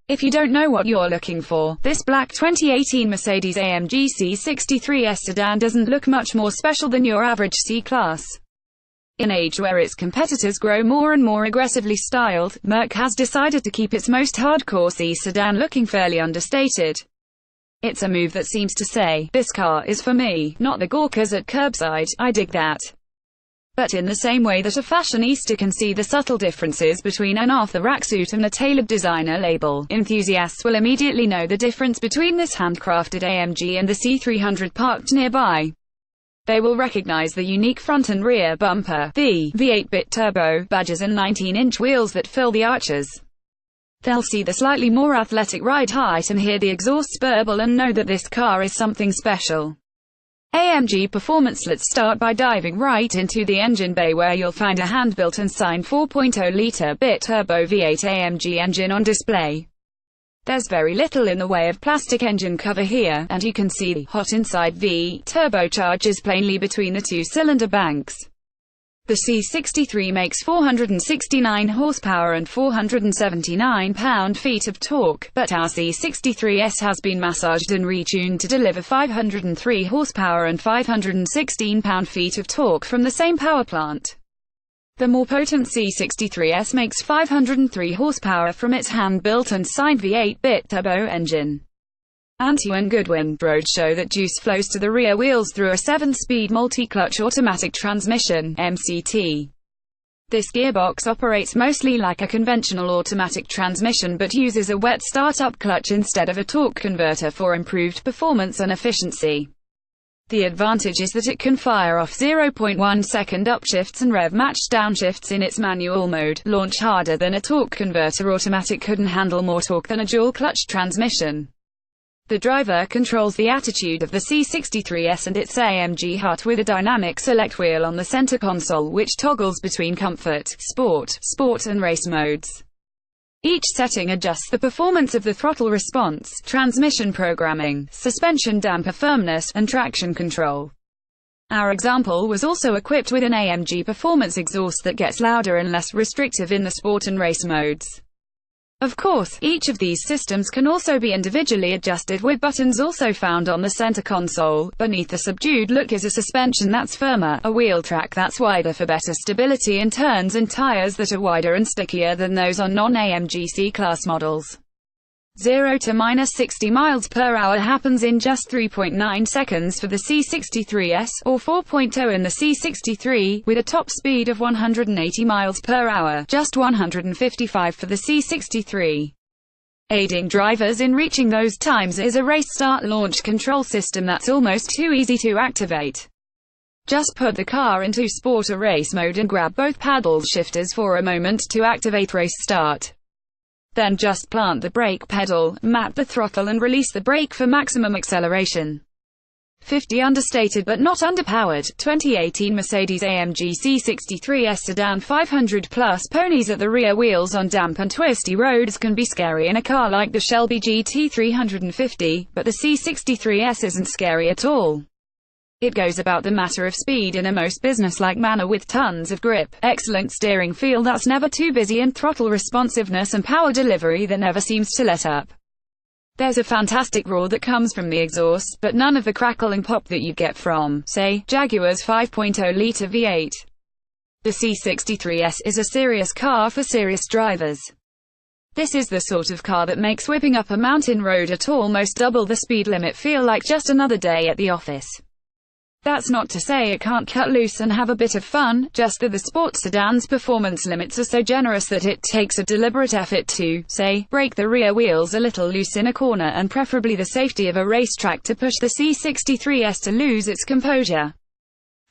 If you don't know what you're looking for, this black 2018 Mercedes-AMG C63 S sedan doesn't look much more special than your average C-Class. In an age where its competitors grow more and more aggressively styled, Merc has decided to keep its most hardcore C sedan looking fairly understated. It's a move that seems to say, this car is for me, not the gawkers at curbside. I dig that. But in the same way that a fashionista can see the subtle differences between an off-the-rack suit and a tailored designer label, enthusiasts will immediately know the difference between this handcrafted AMG and the C300 parked nearby. They will recognize the unique front and rear bumper, the V8 Biturbo badges and 19-inch wheels that fill the arches. They'll see the slightly more athletic ride height and hear the exhaust's burble and know that this car is something special. AMG performanceLet start by diving right into the engine bay, where you'll find a hand-built and signed 4.0-litre Biturbo V8 AMG engine on display. There's very little in the way of plastic engine cover here, and you can see the hot inside V turbochargers plainly between the two-cylinder banks. The C63 makes 469 horsepower and 479 pound-feet of torque, but our C63 S has been massaged and retuned to deliver 503 horsepower and 516 pound-feet of torque from the same power plant. The more potent C63 S makes 503 horsepower from its hand-built and signed V8 Biturbo engine. Antoine Goodwin road show that juice flows to the rear wheels through a 7-speed multi-clutch automatic transmission (MCT). This gearbox operates mostly like a conventional automatic transmission but uses a wet start-up clutch instead of a torque converter for improved performance and efficiency. The advantage is that it can fire off 0.1-second upshifts and rev-matched downshifts in its manual mode, launch harder than a torque converter automatic could and handle more torque than a dual-clutch transmission. The driver controls the attitude of the C63 S and its AMG hut with a dynamic select wheel on the center console which toggles between comfort, sport, and race modes. Each setting adjusts the performance of the throttle response, transmission programming, suspension damper firmness, and traction control. Our example was also equipped with an AMG performance exhaust that gets louder and less restrictive in the sport and race modes. Of course, each of these systems can also be individually adjusted with buttons also found on the center console. Beneath the subdued look is a suspension that's firmer, a wheel track that's wider for better stability in turns, and tires that are wider and stickier than those on non-AMG C-Class models. 0 to 60 miles per hour happens in just 3.9 seconds for the C63 S, or 4.0 in the C63, with a top speed of 180 miles per hour, just 155 for the C63. Aiding drivers in reaching those times is a race start launch control system that's almost too easy to activate. Just put the car into sport or race mode and grab both paddle shifters for a moment to activate race start. Then just plant the brake pedal, mat the throttle and release the brake for maximum acceleration. 50 understated but not underpowered, 2018 Mercedes-AMG C63 S sedan, 500 plus ponies at the rear wheels on damp and twisty roads can be scary in a car like the Shelby GT350, but the C63 S isn't scary at all. It goes about the matter of speed in a most business-like manner with tons of grip, excellent steering feel that's never too busy, and throttle responsiveness and power delivery that never seems to let up. There's a fantastic roar that comes from the exhaust, but none of the crackle and pop that you get from, say, Jaguar's 5.0-litre V8. The C63 S is a serious car for serious drivers. This is the sort of car that makes whipping up a mountain road at almost double the speed limit feel like just another day at the office. That's not to say it can't cut loose and have a bit of fun, just that the sports sedan's performance limits are so generous that it takes a deliberate effort to, say, break the rear wheels a little loose in a corner, and preferably the safety of a racetrack, to push the C63 S to lose its composure.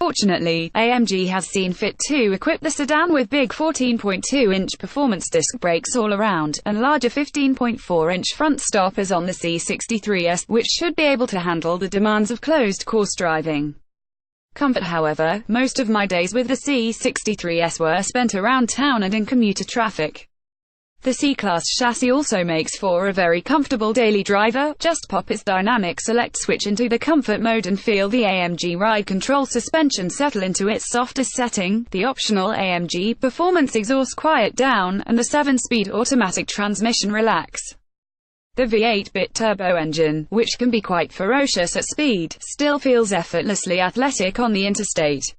Fortunately, AMG has seen fit to equip the sedan with big 14.2-inch performance disc brakes all around, and larger 15.4-inch front stoppers on the C63 S, which should be able to handle the demands of closed-course driving. Comfort, however, most of my days with the C63 S were spent around town and in commuter traffic. The C-Class chassis also makes for a very comfortable daily driver. Just pop its dynamic select switch into the comfort mode and feel the AMG ride control suspension settle into its softest setting, the optional AMG performance exhaust quiet down, and the 7-speed automatic transmission relax. The V8 Biturbo engine, which can be quite ferocious at speed, still feels effortlessly athletic on the interstate.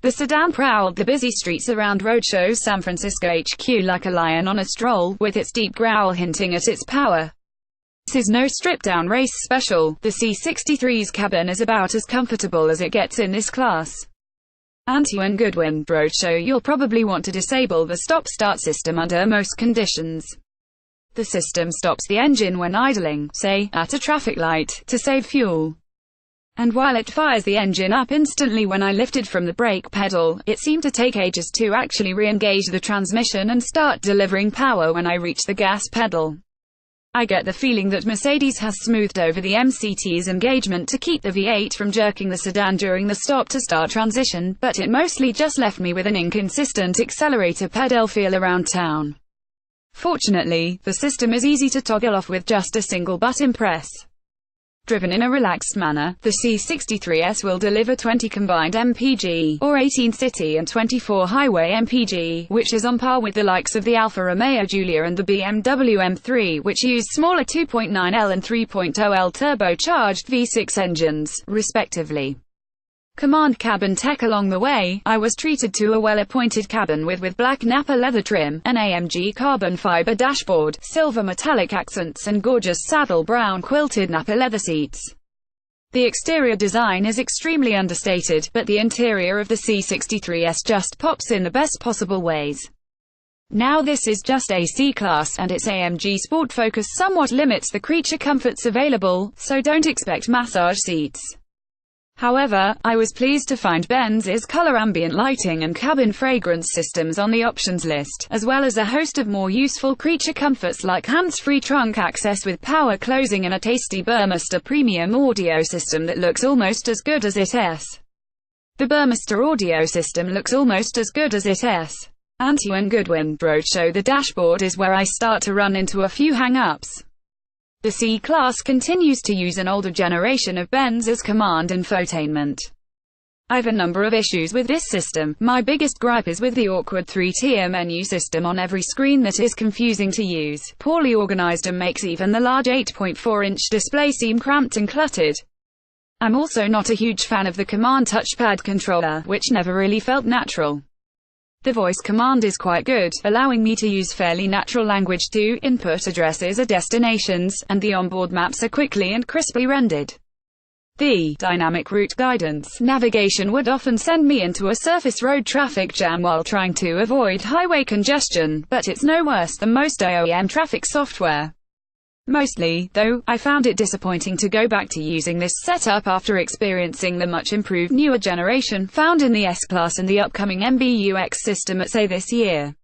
The sedan prowled the busy streets around roadshow San Francisco HQ like a lion on a stroll, with its deep growl hinting at its power. This is no stripped-down race special. The C63's cabin is about as comfortable as it gets in this class. And Goodwin Roadshow, you'll probably want to disable the stop-start system under most conditions. The system stops the engine when idling, say, at a traffic light, to save fuel. And while it fires the engine up instantly when I lifted from the brake pedal, it seemed to take ages to actually re-engage the transmission and start delivering power when I reached the gas pedal. I get the feeling that Mercedes has smoothed over the MCT's engagement to keep the V8 from jerking the sedan during the stop-to-start transition, but it mostly just left me with an inconsistent accelerator pedal feel around town. Fortunately, the system is easy to toggle off with just a single button press. Driven in a relaxed manner, the C63 S will deliver 20 combined mpg, or 18 city and 24 highway mpg, which is on par with the likes of the Alfa Romeo Giulia and the BMW M3, which use smaller 2.9L and 3.0L turbocharged V6 engines, respectively. Command cabin tech along the way, I was treated to a well-appointed cabin with black Napa leather trim, an AMG carbon fiber dashboard, silver metallic accents and gorgeous saddle brown quilted Napa leather seats. The exterior design is extremely understated, but the interior of the C63 S just pops in the best possible ways. Now this is just a C-Class, and its AMG Sport Focus somewhat limits the creature comforts available, so don't expect massage seats. However, I was pleased to find Benz's color ambient lighting and cabin fragrance systems on the options list, as well as a host of more useful creature comforts like hands-free trunk access with power closing and a tasty Burmester premium audio system that looks almost as good as it is. The Burmester audio system looks almost as good as it is. And Goodwin Roadshow, the dashboard is where I start to run into a few hang-ups. The C-Class continues to use an older generation of Benz's command infotainment. I've a number of issues with this system. My biggest gripe is with the awkward three-tier menu system on every screen that is confusing to use, poorly organized and makes even the large 8.4-inch display seem cramped and cluttered. I'm also not a huge fan of the command touchpad controller, which never really felt natural. The voice command is quite good, allowing me to use fairly natural language to input addresses or destinations, and the onboard maps are quickly and crisply rendered. The dynamic route guidance navigation would often send me into a surface road traffic jam while trying to avoid highway congestion, but it's no worse than most OEM traffic software. Mostly, though, I found it disappointing to go back to using this setup after experiencing the much improved newer generation found in the S-Class and the upcoming MBUX system at SAE this year.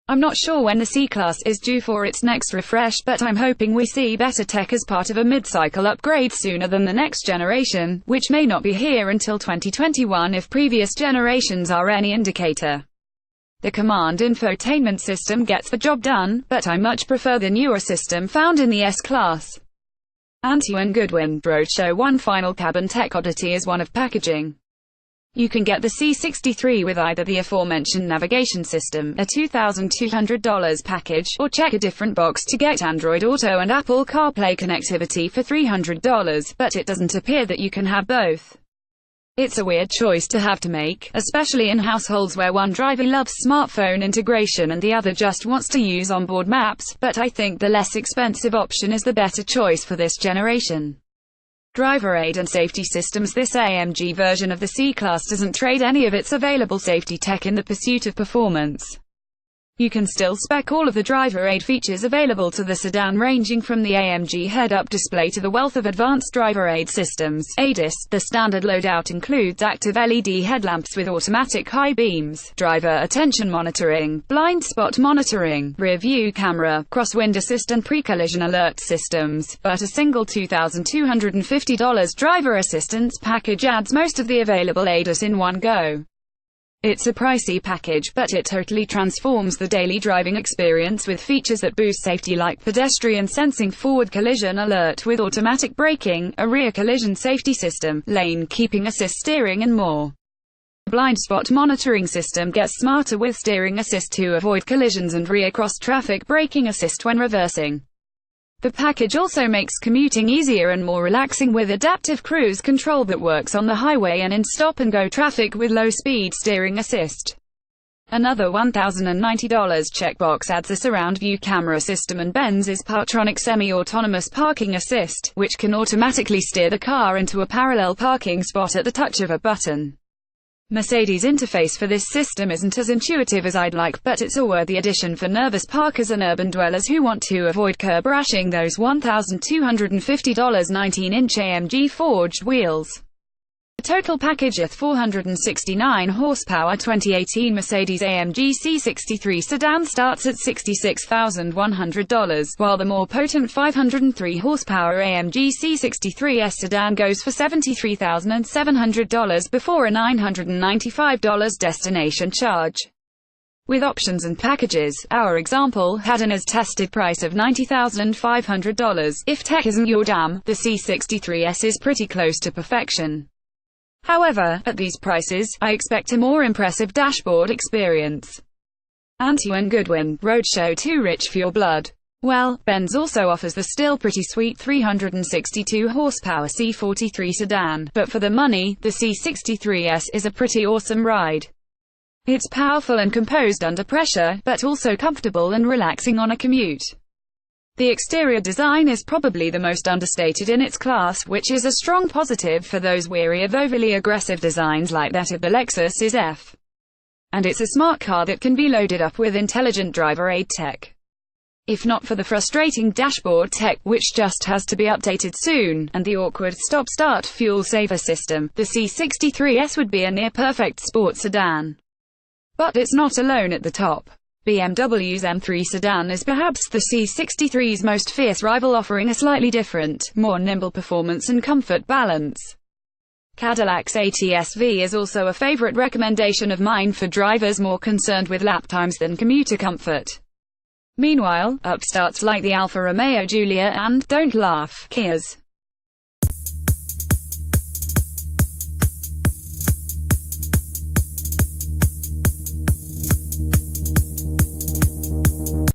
I'm not sure when the C-Class is due for its next refresh, but I'm hoping we see better tech as part of a mid-cycle upgrade sooner than the next generation, which may not be here until 2021 if previous generations are any indicator. The command infotainment system gets the job done, but I much prefer the newer system found in the S-Class. And Goodwin Roadshow, one final cabin tech oddity is one of packaging. You can get the C63 with either the aforementioned navigation system, a $2,200 package, or check a different box to get Android Auto and Apple CarPlay connectivity for $300, but it doesn't appear that you can have both. It's a weird choice to have to make, especially in households where one driver loves smartphone integration and the other just wants to use onboard maps, but I think the less expensive option is the better choice for this generation. Driver aid and safety systems. This AMG version of the C-Class doesn't trade any of its available safety tech in the pursuit of performance. You can still spec all of the driver aid features available to the sedan, ranging from the AMG head-up display to the wealth of advanced driver aid systems. ADAS. The standard loadout includes active LED headlamps with automatic high beams, driver attention monitoring, blind spot monitoring, rear view camera, crosswind assist and pre-collision alert systems, but a single $2,250 driver assistance package adds most of the available ADAS in one go. It's a pricey package, but it totally transforms the daily driving experience with features that boost safety like pedestrian sensing, forward collision alert with automatic braking, a rear collision safety system, lane keeping assist steering and more. The blind spot monitoring system gets smarter with steering assist to avoid collisions and rear cross traffic braking assist when reversing. The package also makes commuting easier and more relaxing with adaptive cruise control that works on the highway and in stop-and-go traffic with low-speed steering assist. Another $1,090 checkbox adds a surround view camera system and Benz's Partronic semi-autonomous parking assist, which can automatically steer the car into a parallel parking spot at the touch of a button. Mercedes' interface for this system isn't as intuitive as I'd like, but it's a worthy addition for nervous parkers and urban dwellers who want to avoid curb rashing those $1,250 19-inch AMG forged wheels. The total package with 469 horsepower 2018 Mercedes-AMG C63 sedan starts at $66,100, while the more potent 503 horsepower AMG C63 S sedan goes for $73,700 before a $995 destination charge. With options and packages, our example had an as-tested price of $90,500. If tech isn't your jam, the C63 S is pretty close to perfection. However, at these prices, I expect a more impressive dashboard experience. Antoine Goodwin, Roadshow too rich for your blood? Well, Benz also offers the still pretty sweet 362 horsepower C43 sedan, but for the money, the C63S is a pretty awesome ride. It's powerful and composed under pressure, but also comfortable and relaxing on a commute. The exterior design is probably the most understated in its class, which is a strong positive for those weary of overly aggressive designs like that of the Lexus IS. And it's a smart car that can be loaded up with intelligent driver aid tech. If not for the frustrating dashboard tech, which just has to be updated soon, and the awkward stop-start fuel saver system, the C63S would be a near-perfect sports sedan. But it's not alone at the top. BMW's M3 sedan is perhaps the C63's most fierce rival, offering a slightly different, more nimble performance and comfort balance. Cadillac's ATS-V is also a favorite recommendation of mine for drivers more concerned with lap times than commuter comfort. Meanwhile, upstarts like the Alfa Romeo Giulia and, don't laugh, Kias